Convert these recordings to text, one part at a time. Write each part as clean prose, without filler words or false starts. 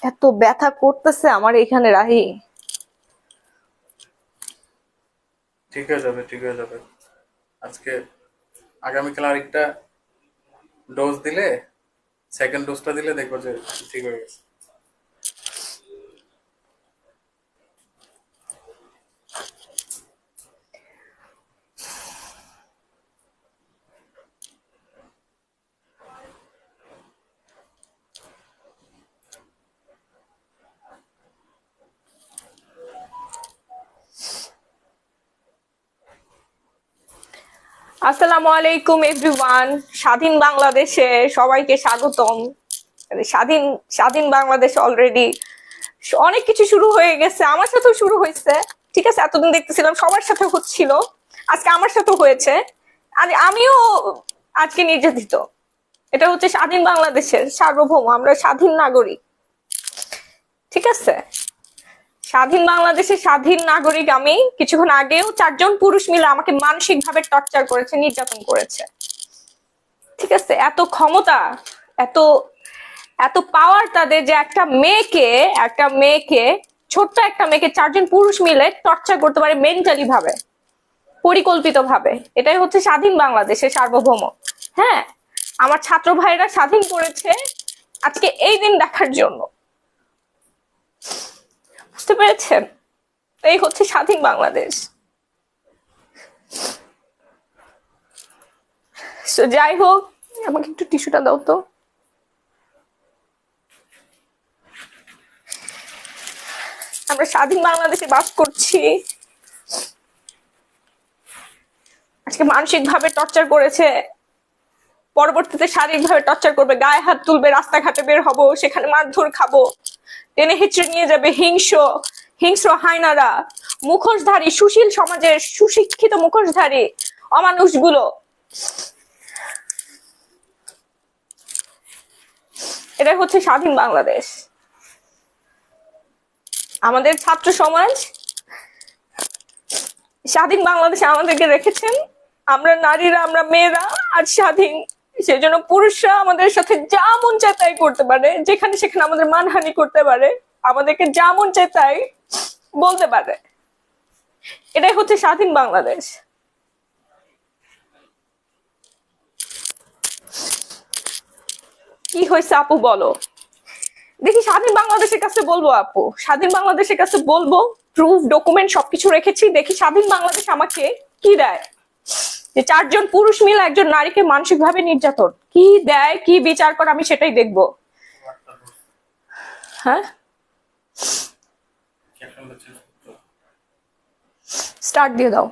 এত ব্যথা করতেছে আমার এখানে রাহি। ঠিক হয়ে যাবে, ঠিক হয়ে যাবে। আজকে আগামীকাল আরেকটা ডোজ দিলে, সেকেন্ড ডোজটা দিলে দেখবো যে ঠিক হয়ে গেছে। আসসালামু আলাইকুম এভরিওয়ান। স্বাধীন বাংলাদেশে সবাইকে স্বাগতম। স্বাধীন স্বাধীন বাংলাদেশ অলরেডি অনেক কিছু শুরু হয়ে গেছে, আমার সাথেও শুরু হয়েছে। ঠিক আছে, এতদিন দেখতেছিলাম সবার সাথে হচ্ছিল, আজকে আমার সাথেও হয়েছে। আর আমিও আজকে নির্যাতিত। এটা হচ্ছে স্বাধীন বাংলাদেশের সার্বভৌম, আমরা স্বাধীন নাগরিক। ঠিক আছে, স্বাধীন বাংলাদেশের স্বাধীন নাগরিক আমি। কিছুক্ষণ আগেও 4জন পুরুষ মিলে আমাকে মানসিক ভাবে টর্চার করেছে, নির্যাতন করেছে। ঠিক আছে, এত ক্ষমতা, এত এত পাওয়ার তাদের যে একটা মেয়েকে ছোট্ট একটা মেয়েকে 4জন পুরুষ মিলে টর্চার করতে পারে মেন্টালি ভাবে, পরিকল্পিত ভাবে। এটাই হচ্ছে স্বাধীন বাংলাদেশের সার্বভৌম। হ্যাঁ, আমার ছাত্র ভাইরা স্বাধীন করেছে আজকে এই দিন দেখার জন্য। বুঝতে পেরেছেন? এই হচ্ছে স্বাধীন বাংলাদেশ। যাই হোক, আমাকে একটু টিস্যুটা দাও তো। আমরা স্বাধীন বাংলাদেশে বাস করছি। আজকে মানসিক ভাবে টর্চার করেছে, পরবর্তীতে শারীরিক ভাবে টর্চার করবে, গায়ে হাত তুলবে, রাস্তাঘাটে বের হবো, সেখানে মারধর খাবো, টেনে হিচড়ে নিয়ে যাবে হিংস্র হায়নারা, মুখোশধারী, সুশীল সমাজের সুশিক্ষিত মুখোশধারী অমানুষগুলো। এটাই হচ্ছে স্বাধীন বাংলাদেশ। আমাদের ছাত্র সমাজ স্বাধীন বাংলাদেশে আমাদেরকে রেখেছেন। আমরা নারীরা, আমরা মেয়েরা আর স্বাধীন। সেজন্য পুরুষরা আমাদের সাথে যা মন চায় তাই করতে পারে, যেখানে সেখানে আমাদের মানহানি করতে পারে, আমাদেরকে যা মন চায় তাই বলতে পারে। এটাই হচ্ছে স্বাধীন বাংলাদেশ। কি হয়েছে আপু বলো দেখি। স্বাধীন বাংলাদেশের কাছে বলবো আপু, স্বাধীন বাংলাদেশের কাছে বলবো, প্রুফ ডকুমেন্ট সবকিছু রেখেছি। দেখি স্বাধীন বাংলাদেশ আমাকে কি দেয়। যে 4জন পুরুষ মিলে একজন নারীকে মানসিক ভাবে নির্যাতন কি দেয়, কি বিচার করে, আমি সেটাই দেখবো। হ্যাঁ, স্টার্ট দিয়ে দাও।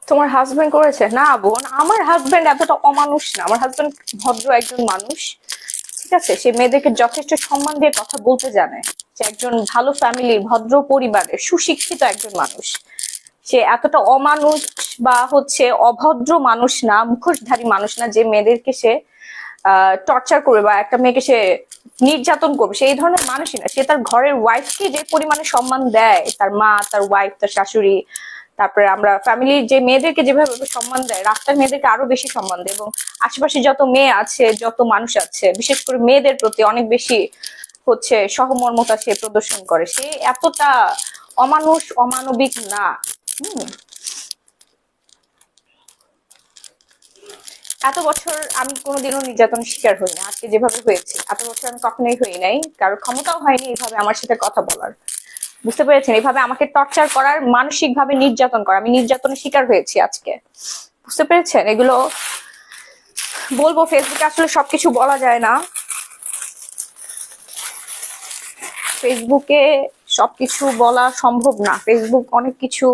তোমার হাজবেন্ড করেছে? না বোন, আমার হাজবেন্ড এতটা অমানুষ না। আমার হাজবেন্ড ভদ্র একজন মানুষ। ঠিক আছে, সে মেয়েদেরকে যথেষ্ট সম্মান দিয়ে কথা বলতে জানে। সে একজন ভালো ফ্যামিলির, ভদ্র পরিবারের, সুশিক্ষিত একজন মানুষ। সে এতটা অমানুষ বা হচ্ছে অভদ্র মানুষ না, মুখোশধারী মানুষ না, যে মেয়েদেরকে সে টর্চার করবে বা একটা মেয়েকে সে নির্যাতন করবে। সে এই ধরনের মানুষই না। সে তার ঘরের ওয়াইফকে যে পরিমাণে সম্মান দেয়, তার মা, তার ওয়াইফ, তার শাশুড়ি, তারপরে আমরা ফ্যামিলির যে মেয়েদেরকে যেভাবে সম্মান দেয়, রাস্তার মেয়েদেরকে আরো বেশি সম্মান দেয়। এবং আশেপাশে যত মেয়ে আছে, যত মানুষ আছে, বিশেষ করে মেয়েদের প্রতি অনেক বেশি হচ্ছে সহমর্মতা সে প্রদর্শন করে। সে এতটা অমানুষ, অমানবিক না। এত বছর আমি কোনোদিনও নির্যাতনের শিকার হই না। আজকে যেভাবে হয়েছে, এত বছর আমি কখনোই হই নাই, কারোর ক্ষমতাও হয়নি এইভাবে আমার সাথে কথা বলার। বুঝতে পেরেছেন? এইভাবে আমাকে টর্চার করার, মানসিক ভাবে নির্যাতন করা, আমি নির্যাতনের শিকার হয়েছি আজকে। বুঝতে পেরেছেন? এগুলো বলবো, ফেসবুকে আসলে সবকিছু বলা যায় না। ফেসবুকে সবকিছু বলা সম্ভব না। ফেসবুক অনেক কিছু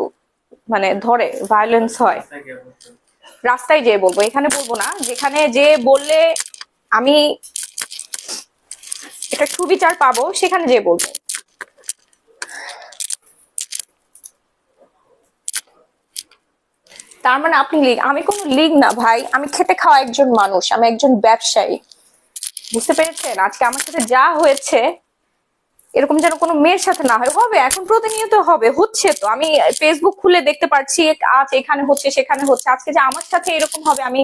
মানে ধরে, ভায়োলেন্স হয়। রাস্তায় যেয়ে বলবো, এখানে বলবো না। যেখানে যে বললে আমি এটা সুবিচার পাবো সেখানে যেয়ে বলবো। তার মানে আপনি লিগ? আমি কোনো লিগ না ভাই, আমি খেটে খাওয়া একজন মানুষ, আমি একজন ব্যবসায়ী। বুঝতে পেরেছেন? আজকে আমার সাথে যা হয়েছে এরকম যেন কোনো মেয়ের সাথে না হয়। হবে, এখন প্রতিনিয়ত হবে, হচ্ছে তো। আমি ফেসবুক খুলে দেখতে পাচ্ছি আজ এখানে হচ্ছে সেখানে হচ্ছে। আজকে যে আমার সাথে এরকম হবে আমি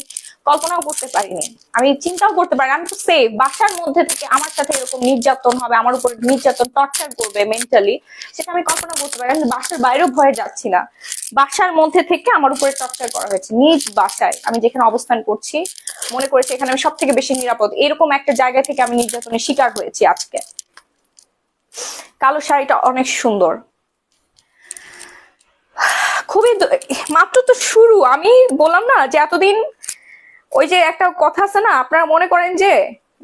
কল্পনাও করতে পারিনি, আমি চিন্তাও করতে পারি। আমি তো সেফ, বাসার মধ্যে থেকে আমার সাথে এরকম নির্যাতন হবে, আমার উপর নির্যাতন টর্চার করবে মেন্টালি, সেটা আমি কল্পনা করতে পারি। আমি বাসার বাইরেও ভয়ে যাচ্ছি না, বাসার মধ্যে থেকে আমার উপরে টর্চার করা হয়েছে। নিজ বাসায় আমি যেখানে অবস্থান করছি মনে করেছি এখানে আমি সব থেকে বেশি নিরাপদ, এরকম একটা জায়গা থেকে আমি নির্যাতনের শিকার হয়েছি আজকে। কালো শাড়িটা অনেক সুন্দর, খুবই মাত্র তো শুরু। আমি বললাম না যে এতদিন ওই যে একটা কথা আছে না, আপনারা মনে করেন যে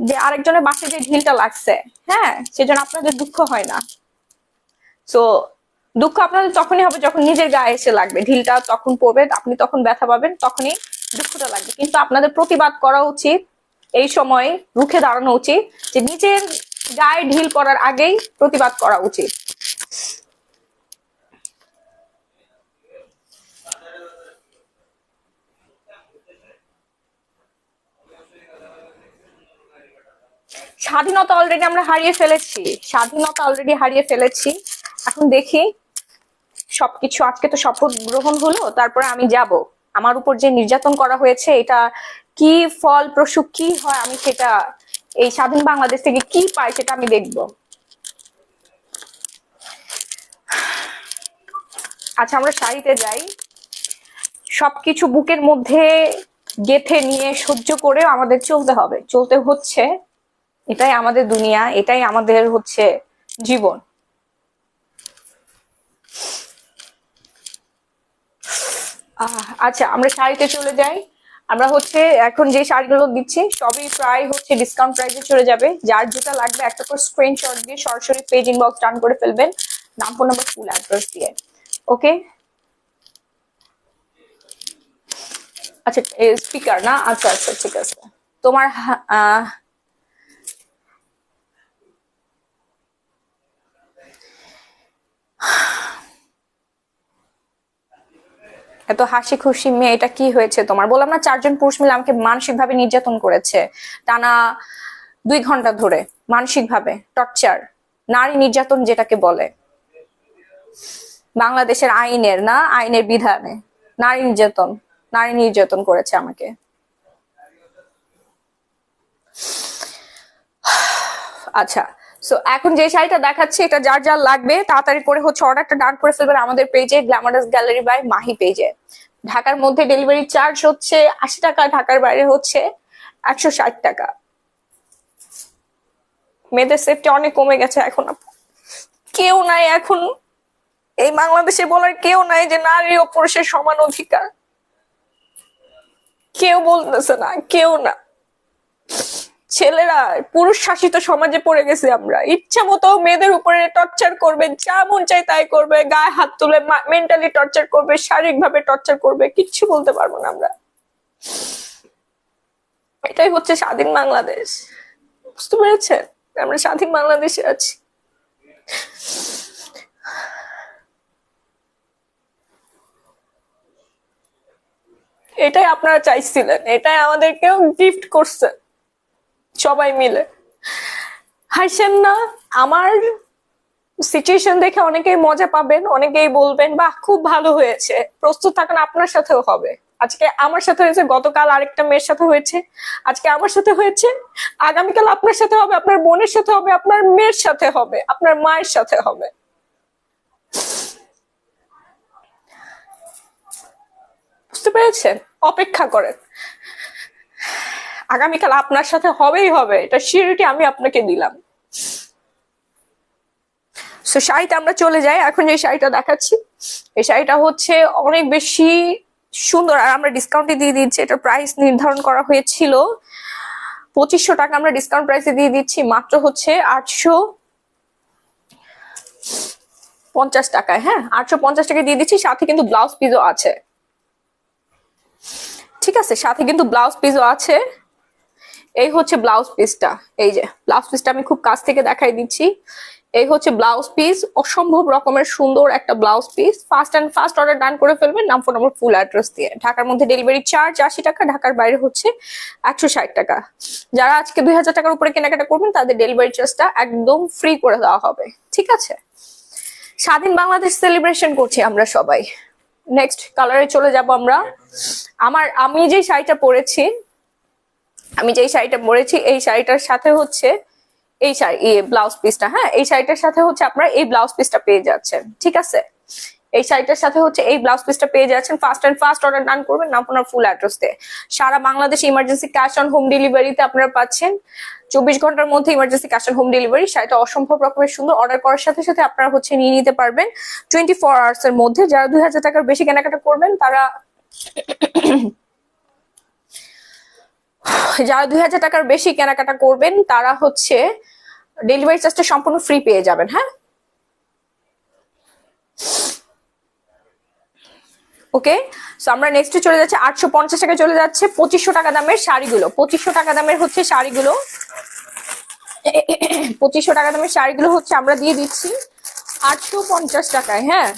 যে আরেকজনের বাসায় যে ঢিলটা লাগছে, হ্যাঁ, সেজন্য আপনাদের দুঃখ হয় না। তো দুঃখ আপনাদের তখনই হবে যখন নিজের গায়ে এসে লাগবে ঢিলটা, তখন পড়বে, আপনি তখন ব্যথা পাবেন, তখনই দুঃখটা লাগবে। কিন্তু আপনাদের প্রতিবাদ করা উচিত, এই সময় রুখে দাঁড়ানো উচিত, যে নিজের গায়ে ঢিল পড়ার আগেই প্রতিবাদ করা উচিত। স্বাধীনতা অলরেডি আমরা হারিয়ে ফেলেছি, স্বাধীনতা অলরেডি হারিয়ে ফেলেছি। এখন দেখি সবকিছু, আজকে তো শপথ গ্রহণ হলো, তারপরে আমি যাব। আমার উপর যে নির্যাতন করা হয়েছে এটা কি ফলপ্রসূ কি হয়, আমি সেটা এই স্বাধীন বাংলাদেশ থেকে কি পাই সেটা আমি দেখব। আচ্ছা, আমরা শাড়িতে যাই। সবকিছু বুকের মধ্যে গেথে নিয়ে সহ্য করে আমাদের চলতে হবে, চলতে হচ্ছে। এটাই আমাদের দুনিয়া, এটাই আমাদের হচ্ছে জীবন। আচ্ছা, আমরা শাড়িতে চলে যাই। আমরা হচ্ছে এখন যে শাড়িগুলো দিচ্ছি সবই প্রায় হচ্ছে ডিসকাউন্ট প্রাইসে চলে যাবে। যার যেটা লাগবে একটা করে স্ক্রিনশট দিয়ে সরাসরি পেজ ইনবক্স ডান করে ফেলবেন, নাম, ফোন নাম্বার, ফুল অ্যাড্রেস দিয়ে। ওকে। আচ্ছা, স্পিকার না? আচ্ছা আচ্ছা, ঠিক আছে। তোমার এত হাসি খুশি মেয়ে, এটা কি হয়েছে তোমার? বললাম না, 4জন পুরুষ মিলে আমাকে মানসিক ভাবে নির্যাতন করেছে টানা 2 ঘন্টা ধরে, মানসিক ভাবে টর্চার, নারী নির্যাতন যেটাকে বলে। বাংলাদেশের আইনের না, আইনের বিধানে নারী নির্যাতন, নারী নির্যাতন করেছে আমাকে। আচ্ছা, সো এখন যে শাড়িটা দেখাচ্ছি এটা যার যার লাগবে তাড়াতাড়ি করে হচ্ছে অর্ডারটা ডান করে ফেলবেন আমাদের পেজে, গ্ল্যামারাস গ্যালারি বাই মাহি পেজে। ঢাকার মধ্যে ডেলিভারি চার্জ হচ্ছে 80 টাকা, ঢাকার বাইরে হচ্ছে 160 টাকা। মেয়েদের সেফটি অনেক কমে গেছে এখন, কেউ নাই এখন এই বাংলাদেশে বলার, কেউ নাই যে নারী ও পুরুষের সমান অধিকার। কেউ বলতেছে না, কেউ না। ছেলেরা পুরুষ শাসিত সমাজে পড়ে গেছি আমরা, ইচ্ছা মতো মেয়েদের উপরে টর্চার করবে, যা মন চাই তাই করবে, গায়ে হাত তুলে মেন্টালি টর্চার করবে, শারীরিক ভাবে টর্চার করবে, কিচ্ছু বলতে পারবো না আমরা। এটাই হচ্ছে স্বাধীন বাংলাদেশ, বুঝতে পেরেছেন? আমরা স্বাধীন বাংলাদেশে আছি। এটাই আপনারা চাইছিলেন, এটাই আমাদেরকেও গিফট করছে সবাই মিলে। হাসেন না, আমার সিচুয়েশন দেখে অনেকেই মজা পাবেন, অনেকেই বলবেন বাহ খুব ভালো হয়েছে, প্রস্তুত থাকেন আপনার সাথেও হবে। আজকে আমার সাথে হয়েছে, গতকাল আরেকটা মেয়ের সাথে হয়েছে, আজকে আমার সাথে হয়েছে, আগামীকাল আপনার সাথে হবে, আপনার বোনের সাথে হবে, আপনার মেয়ের সাথে হবে, আপনার মায়ের সাথে হবে। বুঝতে পেরেছেন? অপেক্ষা করেন, আগামীকাল আপনার সাথে হবেই হবে, এটা সিউরিটি আমি আপনাকে দিলাম। সো শাড়িতে আমরা চলে যাই। এখন যে শাড়িটা দেখাচ্ছি এই শাড়িটা হচ্ছে অনেক বেশি সুন্দর, আর আমরা ডিসকাউন্টে দিয়ে দিচ্ছি। এটার প্রাইস নির্ধারণ করা হয়েছিল 2500 টাকা, আমরা ডিসকাউন্ট প্রাইসে দিয়ে দিচ্ছি মাত্র হচ্ছে 850 টাকায়। হ্যাঁ, 850 টাকা দিয়ে দিচ্ছি, সাথে কিন্তু ব্লাউজ পিসও আছে। ঠিক আছে, সাথে কিন্তু ব্লাউজ পিসও আছে। এই হচ্ছে ব্লাউজ পিসটা, এই যে ব্লাউজ পিসটা আমি খুব কাছ থেকে দেখাই দিচ্ছি। এই হচ্ছে ব্লাউজ পিস, অসম্ভব রকমের সুন্দর একটা ব্লাউজ পিস। ফার্স্ট অর্ডার ডান করে ফেলবেন নাম ফোন নম্বর ফুল অ্যাড্রেস দিয়ে। ঢাকার মধ্যে ডেলিভারি চার্জ 80 টাকা, ঢাকার বাইরে হচ্ছে 160 টাকা। যারা আজকে 2000 টাকার উপরে কেনাকাটা করবেন তাদের ডেলিভারি চার্জটা একদম ফ্রি করে দেওয়া হবে, ঠিক আছে। স্বাধীন বাংলাদেশ সেলিব্রেশন করছি আমরা সবাই। নেক্সট কালারে চলে যাব আমরা। আমি যে শাড়িটা পরেছি, এই শাড়িটার সাথে হচ্ছে এই শাড়ি ব্লাউজ পিসটা, হ্যাঁ এই শাড়িটার সাথে হচ্ছে আপনারা এই ব্লাউজ পিসটা পেয়ে যাচ্ছেন, ঠিক আছে। এই শাড়িটার সাথে হচ্ছে এই ব্লাউজ পিসটা পেয়ে যাচ্ছেন। ফার্স্ট অর্ডার ডান করবেন নাম আপনার ফুল অ্যাড্রেস দিয়ে। সারা বাংলাদেশে ইমার্জেন্সি ক্যাশ অন হোম ডেলিভারিতে আপনারা পাচ্ছেন। 24 ঘন্টার মধ্যে emergency cash on home delivery. শাড়িটা অসম্ভব রকমের সুন্দর। অর্ডার করার সাথে সাথে আপনারা হচ্ছে নিয়ে নিতে পারবেন 24 আওয়ার্স এর মধ্যে। যারা 2000 টাকার বেশি কেনাকাটা করবেন তারা 2000 টাকার বেশি কেনাকাটা করবেন তারা হচ্ছে ডেলিভারি চার্জটা সম্পূর্ণ ফ্রি পেয়ে যাবেন, হ্যাঁ। ওকে, সো আমরা নেক্সটে চলে যাচ্ছি 850 টাকা চলে যাচ্ছে 2500 টাকা দামের শাড়িগুলো। 2500 টাকা দামের হচ্ছে শাড়িগুলো 2500 টাকা দামের শাড়িগুলো হচ্ছে আমরা দিয়ে দিচ্ছি 850 টাকায়, হ্যাঁ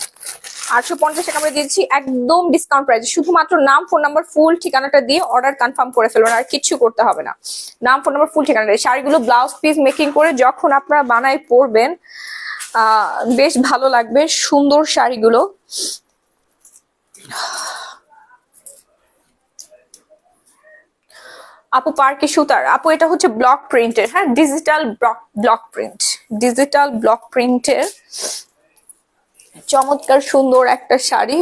850 টাকা আমরা দিচ্ছি একদম ডিসকাউন্ট প্রাইসে। শুধুমাত্র নাম ফোন নাম্বার ফুল ঠিকানাটা দিয়ে অর্ডার কনফার্ম করে ফেলবেন, আর কিচ্ছু করতে হবে না। নাম ফোন নাম্বার ফুল ঠিকানাটা। শাড়িগুলো ব্লাউজ পিস মেকিং করে যখন আপনারা বানায় পরবেন বেশ ভালো লাগবে, সুন্দর শাড়িগুলো। আপু পার্কি সুতার, আপু এটা হচ্ছে ব্লক প্রিন্টের, হ্যাঁ ডিজিটাল ব্লক প্রিন্টের চমৎকার সুন্দর একটা শাড়ি।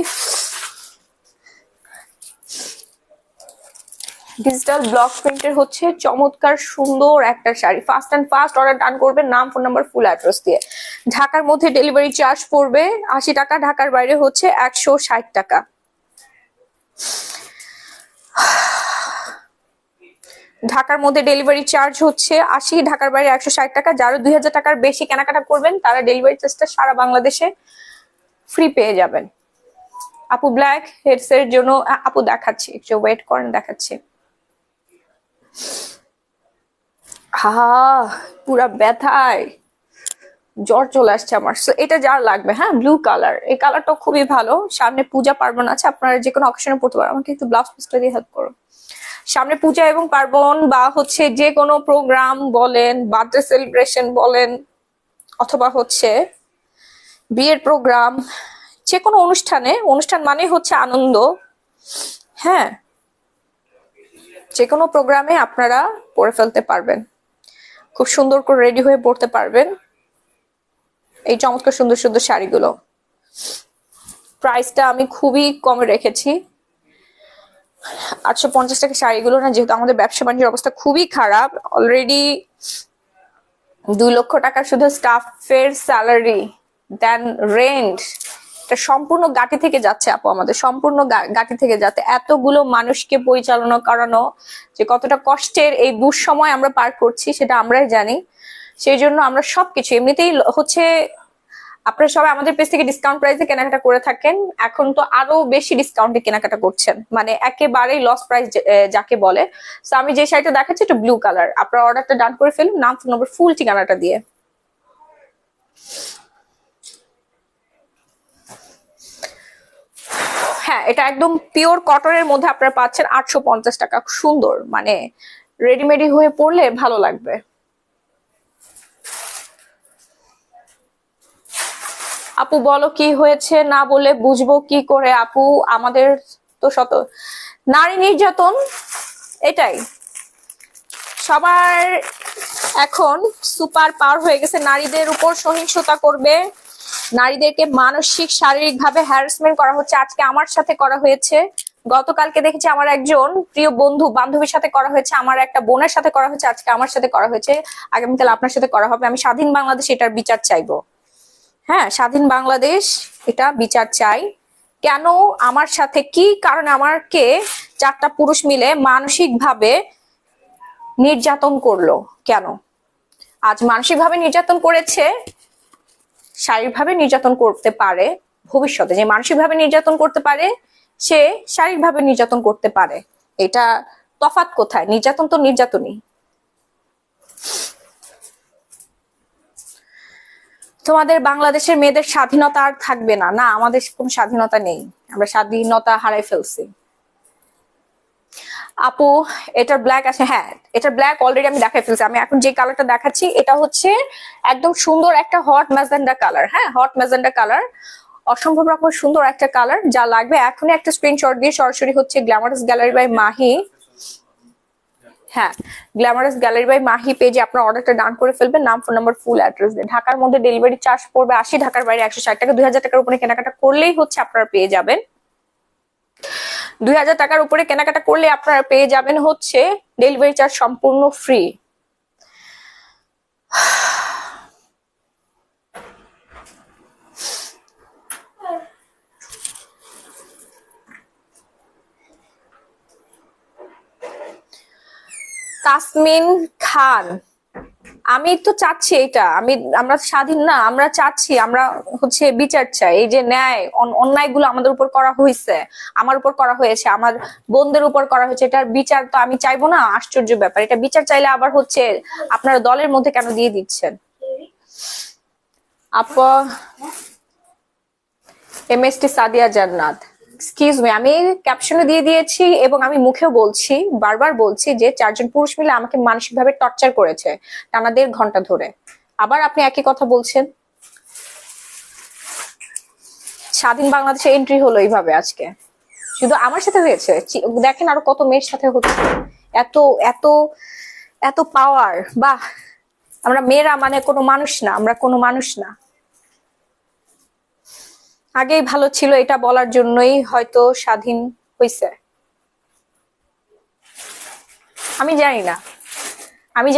ডিজিটাল ব্লক প্রিন্টের হচ্ছে চমৎকার সুন্দর একটা শাড়ি। ফার্স্ট অর্ডার ডান করবেন নাম ফোন নাম্বার ফুল অ্যাড্রেস দিয়ে। ঢাকার মধ্যে ডেলিভারি চার্জ পড়বে 80 টাকা, ঢাকার বাইরে হচ্ছে 160 টাকা। ঢাকার মধ্যে ডেলিভারি চার্জ হচ্ছে 80, ঢাকার বাইরে 160 টাকা। যারা 2000 টাকার বেশি কেনাকাটা করবেন তারা ডেলিভারি চার্জটা সারা বাংলাদেশে ফ্রি পেয়ে যাবেন। আপু ব্ল্যাক হেডস এর জন্য আপু দেখাচ্ছি, একটু ওয়েট করেন, দেখাচ্ছি। পুরা ব্যথায় জ্বর চলে আসছে আমার। এটা যার লাগবে, হ্যাঁ ব্লু কালার, এই কালারটা খুবই ভালো। সামনে পূজা পার্বণ আছে, আপনারা যে কোনো অকেশনে পড়তে পারেন। আমাকে একটু ব্লাউজ পিসটা দিয়ে হেল্প করো। সামনে পূজা এবং পার্বণ বা হচ্ছে যে কোনো প্রোগ্রাম বলেন, বার্থডে সেলিব্রেশন বলেন, অথবা হচ্ছে বিয়ের প্রোগ্রাম, যে কোনো অনুষ্ঠান মানে হচ্ছে আনন্দ, হ্যাঁ যে কোনো প্রোগ্রামে আপনারা পরে ফেলতে পারবেন, খুব সুন্দর করে রেডি হয়ে পড়তে পারবেন এই চমৎকার সুন্দর সুন্দর শাড়িগুলো। প্রাইসটা আমি খুবই কমে রেখেছি 850 টাকা শাড়িগুলো না, যেহেতু আমাদের ব্যবসা বাণিজ্যের অবস্থা খুবই খারাপ। অলরেডি 2 লক্ষ টাকা শুধু স্টাফের স্যালারি, দেন রেন্ট, এটা সম্পূর্ণ গাটি থেকে যাচ্ছে আপু, আমাদের সম্পূর্ণ গাটি থেকে যাতে এতগুলো মানুষকে পরিচালনা করানো যে কতটা কষ্টের এই দুঃসময় আমরা পার করছি সেটা আমরাই জানি। সেই জন্য আমরা সবকিছু এমনিতেই হচ্ছে, আপনারা সবাই আমাদের পেজ থেকে ডিসকাউন্ট প্রাইসে কেনাকাটা করে থাকেন, এখন তো আরো বেশি ডিসকাউন্টে কেনাকাটা করছেন, মানে একেবারেই লস প্রাইস যাকে বলে। তো আমি যে শাড়িটা দেখাচ্ছি এটা ব্লু কালার। আপনারা অর্ডারটা ডান করে ফেলুন নাম ফোন নম্বর ফুল ঠিকানাটা দিয়ে। হ্যাঁ এটা একদম পিওর কটনের মধ্যে আপনারা পাচ্ছেন 850 টাকা। সুন্দর, মানে রেডিমেডি হয়ে পড়লে ভালো লাগবে। আপু বলো কি হয়েছে, না বলে বুঝবো কি করে আপু, আমাদের তো নারী নির্যাতন, এটাই সবার এখন সুপার পাওয়ার হয়ে গেছে। নারীদের উপর সহিংসতা করবে, নারীদেরকে মানসিক শারীরিক ভাবে হ্যারাসমেন্ট করা হচ্ছে। আজকে আমার সাথে করা হয়েছে, গতকালকে দেখেছি আমার একজন প্রিয় বান্ধবীর সাথে করা হয়েছে, আমার একটা বোনের সাথে করা হয়েছে, আজকে আমার সাথে করা হয়েছে, আগামীকাল আপনার সাথে করা হবে। আমি স্বাধীন বাংলাদেশ এটার বিচার চাইবো, হ্যাঁ স্বাধীন বাংলাদেশ এটা বিচার চাই। কেন আমার সাথে, কি কারণে আমাকে 4টা পুরুষ মিলে মানসিক ভাবে নির্যাতন করলো, কেন? আজ মানসিক ভাবে নির্যাতন করেছে, শারীরিকভাবে নির্যাতন করতে পারে ভবিষ্যতে। যে মানসিকভাবে নির্যাতন করতে পারে সে শারীরিকভাবে নির্যাতন করতে পারে, এটা তফাৎ কোথায়? নির্যাতন তো নির্যাতনই। তোমাদের বাংলাদেশের মেয়েদের স্বাধীনতা আর থাকবে না? না, আমাদের কোনো স্বাধীনতা নেই, আমরা স্বাধীনতা হারাই ফেলছি। আপু এটার ব্ল্যাক আছে, হ্যাঁ এটার ব্ল্যাক অলরেডি আমি দেখাই ফেলছি। আমি এখন যে কালারটা দেখাচ্ছি এটা হচ্ছে একদম সুন্দর একটা হট ম্যাজেন্ডা কালার। হ্যাঁ, হট ম্যাজেন্ডা কালার, অসম্ভব রকম সুন্দর একটা কালার। যা লাগবে এখনই একটা স্ক্রিনশট দিয়ে সরাসরি হচ্ছে গ্ল্যামারাস গ্যালারি বাই মাহি, হ্যাঁ গ্ল্যামারাস গ্যালারি বাই মাহি পেজে আপনার অর্ডারটা ডান করে ফেলবেন, নাম, ফোন নাম্বার, ফুল অ্যাড্রেস দিয়ে। ঢাকার মধ্যে ডেলিভারি চার্জ পড়বে 80, ঢাকার বাইরে 160 টাকা। 2000 টাকার উপরে কেনাকাটা করলেই হচ্ছে আপনারা পেয়ে যাবেন, 2000 টাকার উপরে কেনাকাটা করলে আপনারা পেয়ে যাবেন হচ্ছে ডেলিভারি চার্জ সম্পূর্ণ ফ্রি। তাসমিন খান, আমি তো চাচ্ছি এটা, আমরা স্বাধীন না, আমরা চাচ্ছি, আমরা হচ্ছে বিচার চাই। এই যে ন্যায় অন্যায়গুলো আমাদের উপর করা হয়েছে, আমার উপর করা হয়েছে, আমার বোনদের উপর করা হয়েছে, এটার বিচার তো আমি চাইবো না? আশ্চর্য ব্যাপার, এটা বিচার চাইলে আবার হচ্ছে আপনারা দলের মধ্যে কেন দিয়ে দিচ্ছেন? আপা এমএসটি সাদিয়া জান্নাত, এক্সকিউজ মি, আমি ক্যাপশনে দিয়ে দিয়েছি এবং আমি মুখেও বলছি, বারবার বলছি যে 4 জন পুরুষ মিলে আমাকে মানসিকভাবে টর্চার করেছে টানা 1.5 ঘন্টা ধরে। আবার আপনি একই কথা বলছেন। স্বাধীন বাংলাদেশে এন্ট্রি হলো এইভাবে আজকে, শুধু আমার সাথে হয়েছে, দেখেন আরো কত মেয়ের সাথে হচ্ছে। এত এত এত পাওয়ার, বাহ! আমরা মেয়েরা মানে কোনো মানুষ না, আমরা কোনো মানুষ না। আগেই ভালো ছিল, এটা বলার জন্যই হয়তো স্বাধীন হয়েছে। আমি জানি না, আমি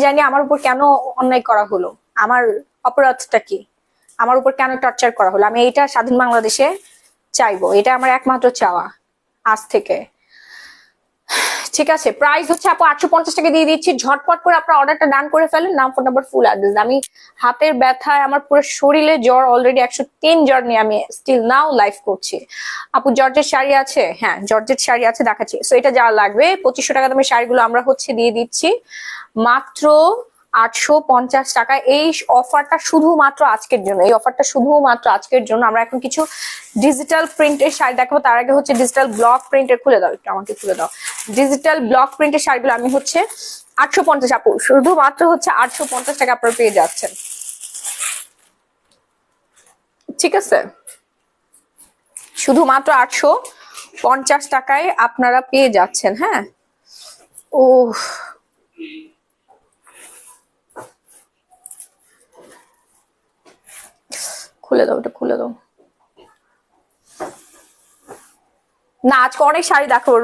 জানি আমার উপর কেন অন্যায় করা হলো, আমার অপরাধটা কি, আমার উপর কেন টর্চার করা হলো। আমি এইটা স্বাধীন বাংলাদেশে চাইবো, এটা আমার একমাত্র চাওয়া আজ থেকে। ঠিক আছে, প্রাইস হচ্ছে আপু 850 টাকা দিয়ে দিচ্ছি, ঝটপট করে আপনার অর্ডারটা ডান করে ফেলেন, নাম, ফোন নাম্বার, ফুল অ্যাড্রেস। আমি হাতের ব্যথায়, আমার পুরো শরীরে জ্বর, অলরেডি 103 জ্বর নিয়ে আমি স্টিল নাও লাইভ করছি। আপু জর্জের শাড়ি আছে? হ্যাঁ জর্জের শাড়ি আছে, দেখাচ্ছি। সো এটা যা লাগবে 2500 টাকা দামের শাড়িগুলো আমরা হচ্ছে দিয়ে দিচ্ছি মাত্র 850 টাকা। এই অফারটা শুধুমাত্র আজকের জন্য, এই অফারটা শুধুমাত্র আজকের জন্য। আমরা এখন কিছু ডিজিটাল প্রিন্টের শাড়ি দেখাবো, তার আগে হচ্ছে ডিজিটাল ব্লক প্রিন্টের, খুলে দাও একটু, আমাকে খুলে দাও। ডিজিটাল ব্লক প্রিন্টের শাড়িগুলো আমি হচ্ছে 850, আপু শুধুমাত্র হচ্ছে 850 টাকা আপনারা পেয়ে যাচ্ছেন। ঠিক আছে, শুধুমাত্র 850 টাকায় আপনারা পেয়ে যাচ্ছেন। হ্যাঁ, ও খুলে দাও, ওটা খুলে দাও। না আজকে অনেক শাড়ি দেখাবো,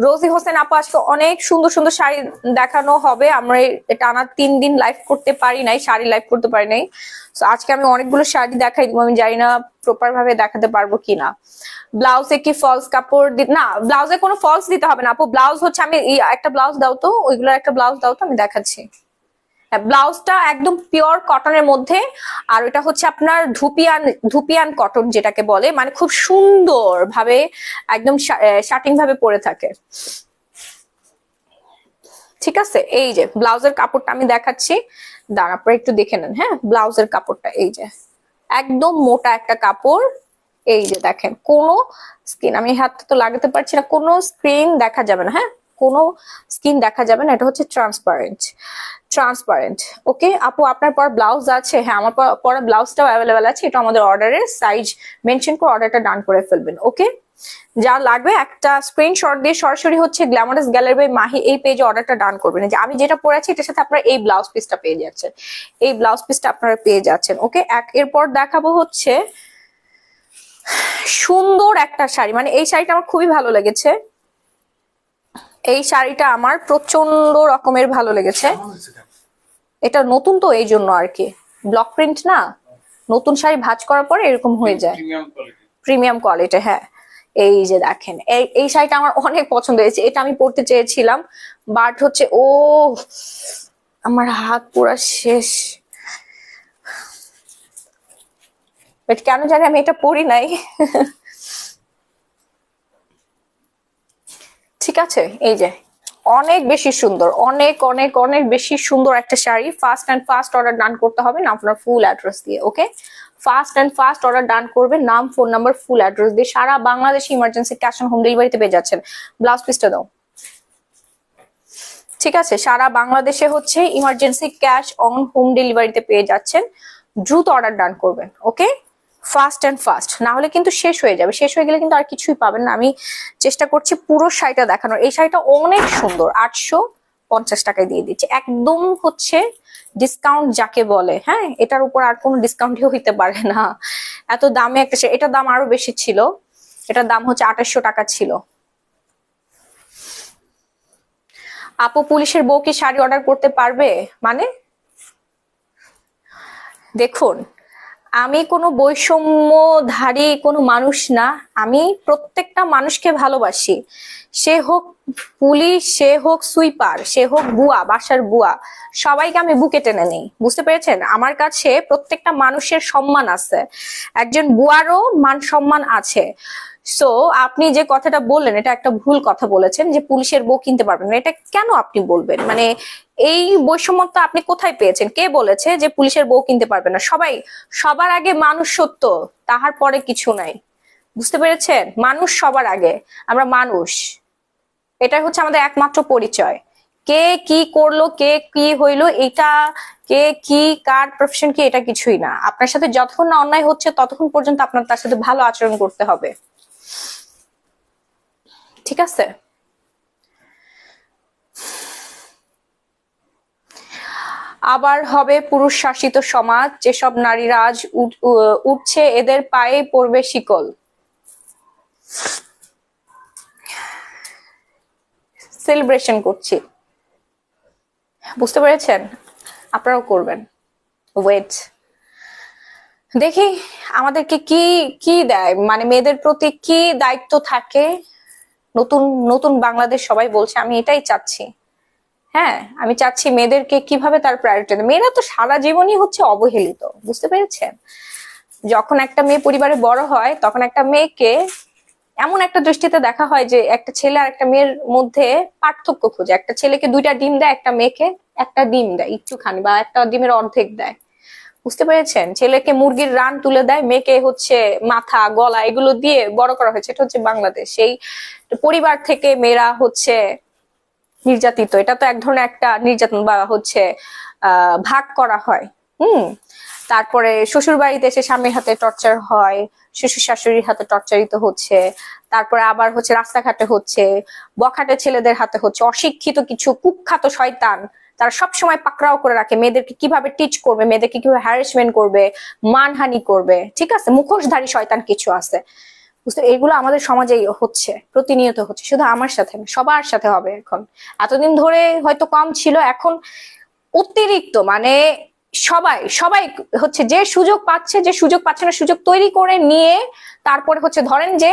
রোজি হোসেন আপু আজকে অনেক সুন্দর সুন্দর শাড়ি দেখানো হবে। আমরা টানা 3 দিন লাইভ করতে পারি নাই, শাড়ি লাইভ করতে পারি নাই। তো আজকে আমি অনেকগুলো শাড়ি দেখাই দিব, আমি জানি না প্রপার ভাবে দেখাতে পারবো কিনা। ব্লাউজে কি ফলস কাপড় না, ব্লাউজে কোনো ফলস দিতে হবে না আপু। ব্লাউজ হচ্ছে আমি একটা ব্লাউজ দাও তো, ওইগুলোর একটা ব্লাউজ দাও তো, আমি দেখাচ্ছি। ব্লাউজটা একদম পিওর কটনের মধ্যে, আর ওটা হচ্ছে আপনার ধুপিয়ান কটন যেটাকে বলে, মানে খুব সুন্দর ভাবে একদম শার্টিং ভাবে পরে থাকে। ঠিক আছে, এই যে ব্লাউজের কাপড়টা আমি দেখাচ্ছি, দাঁড়া আপনারা একটু দেখে নেন। হ্যাঁ, ব্লাউজের কাপড়টা এই যে একদম মোটা একটা কাপড়, এই যে দেখেন কোনো স্কিন, আমি হাতটা তো লাগাতে পারছি না, কোনো স্ক্রিন দেখা যাবে না। হ্যাঁ, কোনো স্কিন দেখা যাবে না, এটা হচ্ছে ট্রান্সপারেন্ট। ওকে আপু, আপনার পর ব্লাউজ আছে? হ্যাঁ, আমার পর ব্লাউজটাও অ্যাভেলেবেল আছে, এটা আমাদের অর্ডারের সাইজ মেনশন করে অর্ডারটা ডান করে ফেলবেন। ওকে, যা লাগবে একটা স্ক্রিনশট দিয়ে সরাসরি হচ্ছে গ্ল্যামারাস গ্যালারি বাই মাহি এই পেজে অর্ডারটা ডান করবেন। যে আমি যেটা পরেছি এটার সাথে আপনারা এই ব্লাউজ পিসটা পেয়ে যাচ্ছেন, এই ব্লাউজ পিসটা আপনারা পেয়ে যাচ্ছেন। ওকে, এরপর দেখাবো হচ্ছে সুন্দর একটা শাড়ি, মানে এই শাড়িটা আমার খুবই ভালো লেগেছে, এই শাড়িটা আমার প্রচন্ড রকমের ভালো লেগেছে। এটা নতুন তো এই জন্য আর কি, ব্লক প্রিন্ট না, নতুন শাড়ি ভাঁজ করার পরে এরকম হয়ে যায়, প্রিমিয়াম কোয়ালিটি। হ্যাঁ, এই যে দেখেন এই শাড়িটা আমার অনেক পছন্দ হয়েছে, এটা আমি পরতে চেয়েছিলাম, বাট হচ্ছে ও আমার হাত পুরা শেষ, বাট কেন জানি আমি এটা পরি নাই। ঠিক আছে, এই যে অনেক বেশি সুন্দর, অনেক অনেক অনেক বেশি সুন্দর একটা sari. Fast and fast order done করতে হবে না আপনার ফুল অ্যাড্রেস দিয়ে। Okay, fast and fast order done করবেন, নাম, ফোন নাম্বার, ফুল অ্যাড্রেস দিয়ে। সারা বাংলাদেশে ইমার্জেন্সি ক্যাশ অন হোম ডেলিভারিতে পেয়ে যাচ্ছেন। ব্লাউজ পিসটা দাও। ঠিক আছে, সারা বাংলাদেশে হচ্ছে ইমার্জেন্সি ক্যাশ অন হোম ডেলিভারিতে পেয়ে যাচ্ছেন। দ্রুত অর্ডার ডান করবেন। ওকে, ফাস্ট অ্যান্ড ফাস্ট, না হলে কিন্তু শেষ হয়ে যাবে। শেষ হয়ে গেলে কিন্তু আর কিছুই পাবেন না। আমি চেষ্টা করছি পুরো শাড়িটা দেখানোর। এই শাড়িটা অনেক সুন্দর, 850 টাকায় দিয়ে দিচ্ছি, একদম হচ্ছে ডিসকাউন্ট যাকে বলে। হ্যাঁ, এটার উপর আর কোনো ডিসকাউন্টই হইতে পারে না, এত দামে একটা শাড়ি। এটার দাম আরো বেশি ছিল, এটার দাম হচ্ছে 2800 টাকা ছিল। আপু, পুলিশের বউ কি শাড়ি অর্ডার করতে পারবে? মানে দেখুন, আমি কোনো বৈষম্যধারী কোনো মানুষ না। আমি প্রত্যেকটা মানুষকে ভালোবাসি, সে হোক পুলিশ, সে হোক সুইপার, সে হোক বুয়া, বাসার বুয়া, সবাইকে আমি বুকে টেনে নেই। বুঝতে পেরেছেন? আমার কাছে প্রত্যেকটা মানুষের সম্মান আছে, একজন বুয়ারও মান সম্মান আছে। সো আপনি যে কথাটা বললেন এটা একটা ভুল কথা বলেছেন যে পুলিশের বউ কিনতে পারবেন না। এটা কেন আপনি বলবেন? মানে এই বৈষম্যতা আপনি কোথায় পেয়েছেন? কে বলেছে যে পুলিশের বউ কিনতে পারবে না? সবাই, সবার আগে মানুষ সত্য, তাহার পরে কিছু নাই। বুঝতে পেরেছেন? মানুষ সবার আগে, আমরা মানুষ, এটাই হচ্ছে আমাদের একমাত্র পরিচয়। কে কি করলো, কে কি হইলো, এটা কে কি, কার প্রফেশন কি, এটা কিছুই না। আপনার সাথে যতক্ষণ না অন্যায় হচ্ছে ততক্ষণ পর্যন্ত আপনার তার সাথে ভালো আচরণ করতে হবে। ঠিক আছে? আবার হবে পুরুষ শাসিত সমাজ, যেসব নারীরা আজ উঠছে এদের পায়ে পড়বে শিকল। সেলিব্রেশন করছি, বুঝতে পেরেছেন? আপনারাও করবেন। ওয়েট, দেখি আমাদেরকে কি কি দেয়, মানে মেয়েদের প্রতি কি দায়িত্ব থাকে। নতুন নতুন বাংলাদেশ সবাই বলছে, আমি এটাই চাচ্ছি। হ্যাঁ, আমি চাচ্ছি মেয়েদেরকে কিভাবে তার প্রায়োরিটি দেয়। মেয়েরা তো সারা জীবনই হচ্ছে অবহেলিত, বুঝতে পেরেছেন? যখন একটা মেয়ে পরিবারে বড় হয় তখন একটা মেয়েকে এমন একটা দৃষ্টিতে দেখা হয় যে একটা ছেলে আর একটা মেয়ের মধ্যে পার্থক্য খুঁজে। একটা ছেলেকে 2টা ডিম দেয়, একটা মেয়েকে একটা ডিম দেয় একটুখানি, বা একটা ডিমের অর্ধেক দেয়। বুঝতে পেরেছেন? ছেলেকে মুরগির রান তুলে দেয়, মেয়েকে হচ্ছে মাথা, গলা এগুলো দিয়ে বড় করা হয়েছে। এটা হচ্ছে বাংলাদেশ। সেই পরিবার থেকে মেয়েরা হচ্ছে নির্যাতিত। এটা তো এক ধরনের একটা নির্যাতন, বা হচ্ছে ভাগ করা হয়। তারপরে শ্বশুর বাড়িতে এসে স্বামীর হাতে টর্চার হয়, শ্বশুর শাশুড়ির হাতে টর্চারিত হচ্ছে, তারপরে আবার হচ্ছে রাস্তাঘাটে হচ্ছে, বখাটে ছেলেদের হাতে হচ্ছে, অশিক্ষিত কিছু কুখ্যাত শয়তান তারা সবসময় পাকড়াও করে রাখে মেয়েদেরকে কিভাবে টিচ করবে, মেয়েদেরকে কিভাবে হ্যারাসমেন্ট করবে, মানহানি করবে। ঠিক আছে, মুখোশধারী শয়তান কিছু আছে। বুঝতে, এগুলো আমাদের সমাজে হচ্ছে, প্রতিনিয়ত হচ্ছে। শুধু আমার সাথে না, সবার সাথে হবে এখন। এতদিন ধরে হয়তো কম ছিল, এখন অতিরিক্ত। মানে সবাই সবাই হচ্ছে যে সুযোগ পাচ্ছে, যে সুযোগ পাচ্ছে না, সুযোগ তৈরি করে নিয়ে তারপরে হচ্ছে ধরেন যে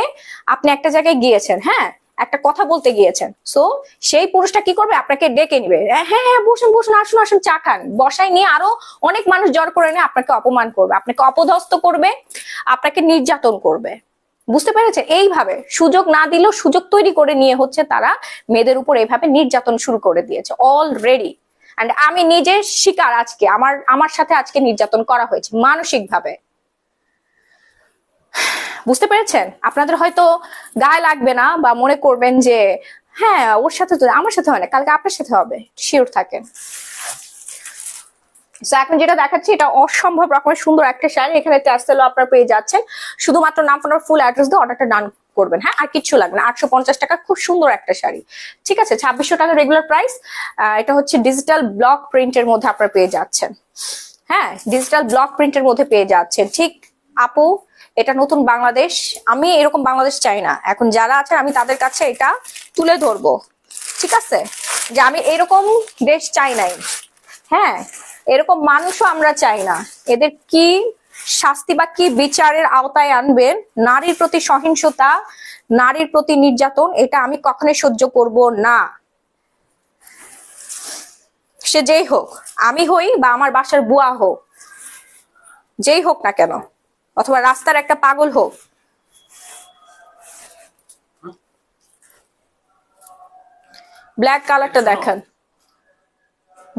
আপনি একটা জায়গায় গিয়েছেন, হ্যাঁ, একটা কথা বলতে গিয়েছেন, সো সেই পুরুষটা কি করবে, আপনাকে ডেকে নিবে, হ্যাঁ হ্যাঁ বসুন বসুন, আসুন আসুন, চা খান, বসায় নিয়ে আরো অনেক মানুষ জড় করে নিয়ে আপনাকে অপমান করবে, আপনাকে অপদস্থ করবে, আপনাকে নির্যাতন করবে। বুঝতে পেরেছেন? এইভাবে সুযোগ না দিলেও সুযোগ তৈরি করে নিয়ে হচ্ছে তারা মেয়েদের উপর এইভাবে নির্যাতন শুরু করে দিয়েছে অলরেডি। এন্ড আমি নিজে শিকার, আজকে আমার আমার সাথে আজকে নির্যাতন করা হয়েছে মানসিক ভাবে। বুঝতে পেরেছেন? আপনাদের হয়তো গায়ে লাগবে না, বা মনে করবেন যে হ্যাঁ ওর সাথে তো, আমার সাথে হয় না, কালকে আপনার সাথে হবে, শিওর থাকেন। এখন যেটা দেখাচ্ছি এটা অসম্ভব রকমের সুন্দর একটা শাড়ি। এখানে ট্যাসেলও আপনারা পেয়ে যাচ্ছেন। শুধুমাত্র নাম, ফোন, ফুল অ্যাড্রেস দিয়ে অর্ডারটা ডান করবেন। হ্যাঁ, আর কিচ্ছু লাগবে না। 850 টাকা, খুব সুন্দর একটা শাড়ি। ঠিক আছে, 2600 টাকা রেগুলার প্রাইস। এটা হচ্ছে ডিজিটাল ব্লক প্রিন্টের মধ্যে আপনারা পেয়ে যাচ্ছেন। হ্যাঁ, ডিজিটাল ব্লক প্রিন্টের মধ্যে পেয়ে যাচ্ছেন। ঠিক আপু, এটা নতুন বাংলাদেশ। আমি এরকম বাংলাদেশ চাই না। এখন যারা আছে আমি তাদের কাছে এটা তুলে ধরবো। ঠিক আছে, যে আমি এরকম দেশ চাই নাই। হ্যাঁ, এরকম মানুষও আমরা চাই না। এদের কি শাস্তি বা কি বিচারের আওতায় আনবেন? নারীর প্রতি সহিংসতা, নারীর প্রতি নির্যাতন, এটা আমি কখনোই সহ্য করব না। সে যেই হোক, আমি হই বা আমার বাসার বুয়া হোক, যেই হোক না কেন, অথবা রাস্তার একটা পাগল হোক, ব্ল্যাক কালারটা দেখান।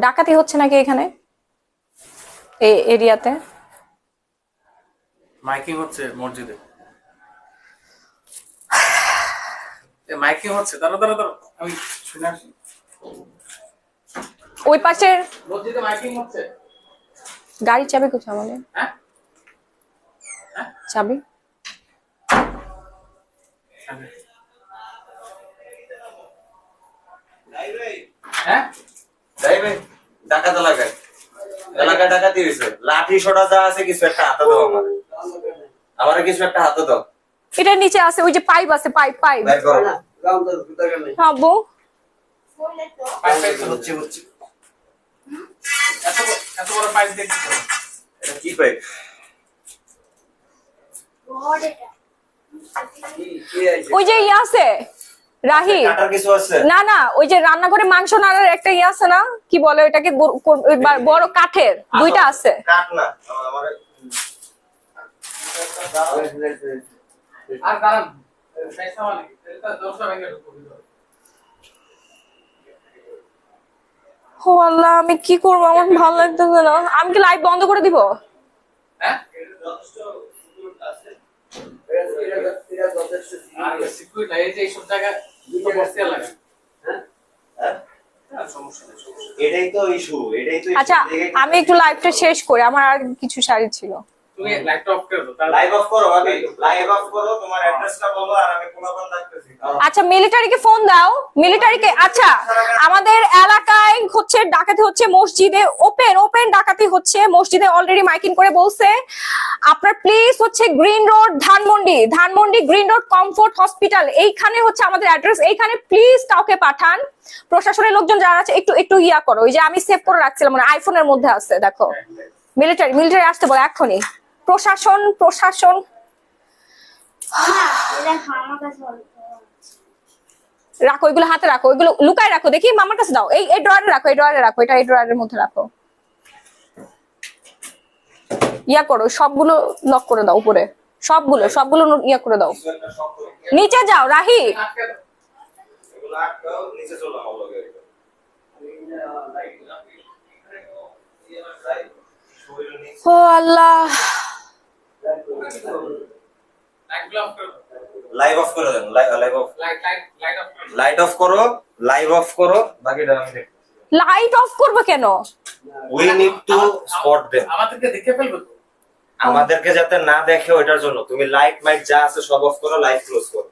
ডাকাতি হচ্ছে নাকি এখানে এই এরিয়াতে? মাইকিং হচ্ছে মসজিদে, মাইকিং হচ্ছে, দাঁড়া দাঁড়া দাঁড়া, আমি শুনে আসি। ওই পাশের মসজিদে মাইকিং হচ্ছে। গাড়ির চাবি কোথায় আমাদের? হ্যাঁ চাবি হ্যাঁ যাইবে ডাকাত এলাকায়, এলাকায় ডাকাতি হয়েছে, লাঠি সোটা যা আছে কিছু একটা হাতে দাও আমার, আমারে কিছু একটা হাতে দাও। এটার নিচে আছে, ওই যে পাইপ আছে, পাইপ পাইপ। বের করো। হ্যাঁ বউ, হচ্ছে হচ্ছে এত বড় পাইপ দেখছি। এটা কি পাইপ? ওই যে ইয়ে আছে রাহি, কাটার কিছু আছে? না না, ওই যে রান্নাঘরে মাংস নাড়ার একটা ইয়ে আছে না, কি বলে ওইটাকে, বড় কাঠের দুইটা আছে। কাট না আমার আর দাঁড়ান, পয়সা মানে এটা 10 টাকা ঢুকবে। ও আল্লাহ, আমি কি করবো, আমার ভালো লাগতেছে না। আমি কি লাইভ বন্ধ করে দিব? হ্যাঁ আর সিকিউরিটি না, এই যে এইসব জায়গায় দুটো বসতে লাগে। হ্যাঁ সমস্যা নেই, সমস্যা নেই। এটাই তো ইস্যু, এটাই তো আচ্ছা, আমি একটু লাইভটা শেষ করি, আমার আর কিছু শাড়ি ছিল। তুমি লাইটটা অফ করে দাও, তাহলে লাইভ অফ করো, আগে লাইভ অফ করো, তোমার অ্যাড্রেসটা বলো আর আমি কোনখান ডাকতেছি। আচ্ছা, মিলিটারিকে ফোন দাও, মিলিটারিকে। আচ্ছা, আমাদের এলাকায় হচ্ছে ডাকাতি হচ্ছে মসজিদে, ওপেন ওপেন ডাকাতি হচ্ছে মসজিদে, অলরেডি মাইকিং করে বলছে। আপনার প্লিজ হচ্ছে green road Dhanmondi, Dhanmondi green road comfort hospital, এইখানে হচ্ছে আমাদের অ্যাড্রেস, এইখানে প্লিজ কাউকে পাঠান। প্রশাসনের লোকজন যারা আছে একটু একটু ইয়া করো, ওই যে আমি সেভ করে রাখছিলাম, মানে আইফোনের মধ্যে আছে, দেখো। মিলিটারি মিলিটারি আসতে বলো এক্ষুনি। প্রশাসন প্রশাসন রাখো, ওইগুলো হাতে রাখো, ওইগুলো লুকায় রাখো, দেখি মামার কাছে দাও। এই ড্রয়ারে রাখো, এই ড্রয়ারে রাখো, এটা এই ড্রয়ারের মধ্যে রাখো। ইয়া করো, সবগুলো লক করে দাও উপরে, সবগুলো সবগুলো ইয়া করে দাও। কিছু একটা শক্ত নিচে যাও রাহি। আটকে দাও। এগুলো আটকাও, নিচে চলো আমার লগে। ও আল্লাহ, লাইটগুলো অফ করে দাও। লাইভ অফ করে দেন, লাইভ অফ, লাইট অফ করে দাও। লাইট অফ করো, লাইভ অফ করো, বাকিটা আমি দেখব। লাইট অফ করবে কেন? We need to spot them, আমাদেরকে দেখে ফেলবে তো। আমাদেরকে যাতে না দেখে ওইটার জন্য তুমি লাইট মাইট যা আছে সব অফ করো, লাইট ক্লোজ করো।